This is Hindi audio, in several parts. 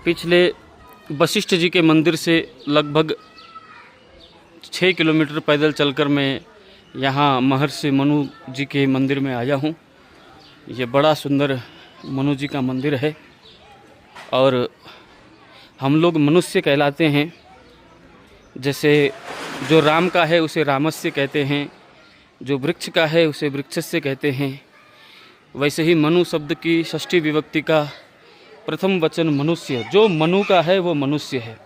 पिछले वशिष्ठ जी के मंदिर से लगभग 6 किलोमीटर पैदल चलकर मैं यहाँ महर्षि मनु जी के मंदिर में आया हूँ। ये बड़ा सुंदर मनु जी का मंदिर है और हम लोग मनुष्य कहलाते हैं। जैसे जो राम का है उसे रामस्य कहते हैं, जो वृक्ष का है उसे वृक्षस्य कहते हैं। वैसे ही मनु शब्द की षष्ठी विभक्ति का प्रथम वचन मनुष्य, जो मनु का है वो मनुष्य है।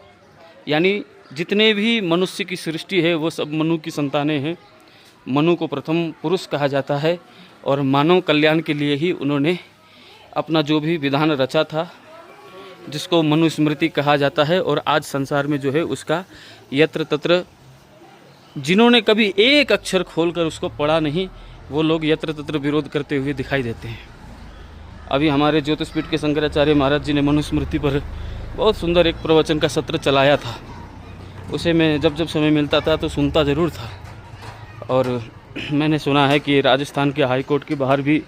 यानी जितने भी मनुष्य की सृष्टि है वो सब मनु की संतानें हैं। मनु को प्रथम पुरुष कहा जाता है और मानव कल्याण के लिए ही उन्होंने अपना जो भी विधान रचा था, जिसको मनुस्मृति कहा जाता है। और आज संसार में जो है उसका यत्र तत्र जिन्होंने कभी एक अक्षर खोलकर उसको पढ़ा नहीं, वो लोग यत्र तत्र विरोध करते हुए दिखाई देते हैं। अभी हमारे ज्योतिषपीठ के शंकराचार्य महाराज जी ने मनुस्मृति पर बहुत सुंदर एक प्रवचन का सत्र चलाया था। उसे मैं जब जब समय मिलता था तो सुनता ज़रूर था। और मैंने सुना है कि राजस्थान के हाई कोर्ट के बाहर भी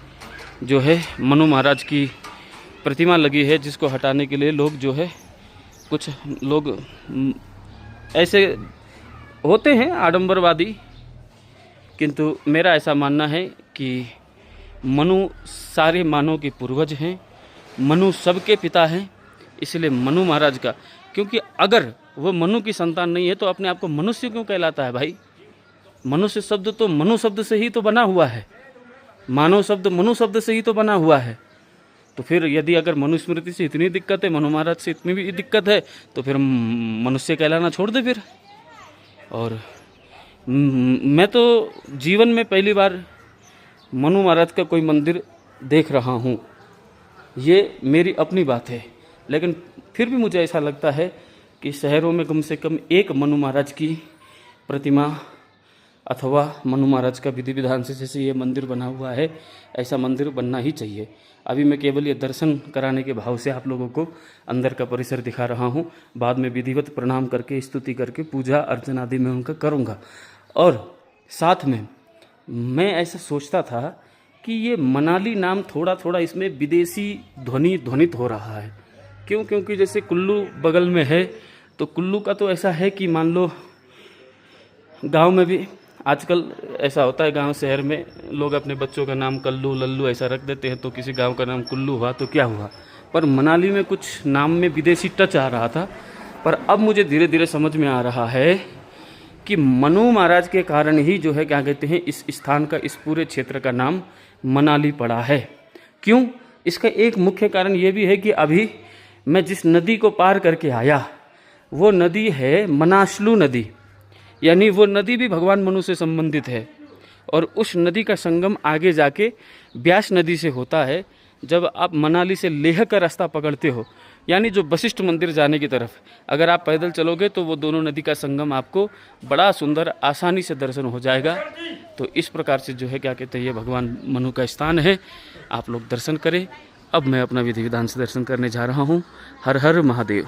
जो है मनु महाराज की प्रतिमा लगी है, जिसको हटाने के लिए लोग जो है, कुछ लोग ऐसे होते हैं आडंबरवादी, किंतु मेरा ऐसा मानना है कि मनु सारे मानव के पूर्वज हैं, मनु सबके पिता हैं। इसलिए मनु महाराज का, क्योंकि अगर वो मनु की संतान नहीं है तो अपने आप को मनुष्य क्यों कहलाता है भाई? मनुष्य शब्द तो मनु शब्द से ही तो बना हुआ है, मानव शब्द मनु शब्द से ही तो बना हुआ है। तो फिर यदि अगर मनुस्मृति से इतनी दिक्कत है, मनु महाराज से इतनी भी दिक्कत है, तो फिर मनुष्य कहलाना छोड़ दे फिर। और मैं तो जीवन में पहली बार मनु महाराज का कोई मंदिर देख रहा हूँ। ये मेरी अपनी बात है, लेकिन फिर भी मुझे ऐसा लगता है कि शहरों में कम से कम एक मनु महाराज की प्रतिमा अथवा मनु महाराज का विधि विधान से जैसे ये मंदिर बना हुआ है, ऐसा मंदिर बनना ही चाहिए। अभी मैं केवल ये दर्शन कराने के भाव से आप लोगों को अंदर का परिसर दिखा रहा हूँ। बाद में विधिवत प्रणाम करके, स्तुति करके, पूजा अर्चना आदि मैं उनका करूँगा। और साथ में मैं ऐसा सोचता था कि ये मनाली नाम थोड़ा थोड़ा इसमें विदेशी ध्वनित हो रहा है। क्यों? क्योंकि जैसे कुल्लू बगल में है, तो कुल्लू का तो ऐसा है कि मान लो गांव में भी आजकल ऐसा होता है, गांव शहर में लोग अपने बच्चों का नाम कल्लू लल्लू ऐसा रख देते हैं। तो किसी गांव का नाम कुल्लू हुआ तो क्या हुआ, पर मनाली में कुछ नाम में विदेशी टच आ रहा था। पर अब मुझे धीरे धीरे समझ में आ रहा है कि मनु महाराज के कारण ही जो है क्या कहते हैं, इस स्थान का, इस पूरे क्षेत्र का नाम मनाली पड़ा है। क्यों? इसका एक मुख्य कारण ये भी है कि अभी मैं जिस नदी को पार करके आया वो नदी है मनाशलू नदी। यानी वो नदी भी भगवान मनु से संबंधित है। और उस नदी का संगम आगे जाके ब्यास नदी से होता है। जब आप मनाली से लेह का रास्ता पकड़ते हो, यानी जो वशिष्ठ मंदिर जाने की तरफ अगर आप पैदल चलोगे, तो वो दोनों नदी का संगम आपको बड़ा सुंदर आसानी से दर्शन हो जाएगा। तो इस प्रकार से जो है क्या कहते हैं, ये भगवान मनु का स्थान है। आप लोग दर्शन करें। अब मैं अपना विधि विधान से दर्शन करने जा रहा हूँ। हर हर महादेव।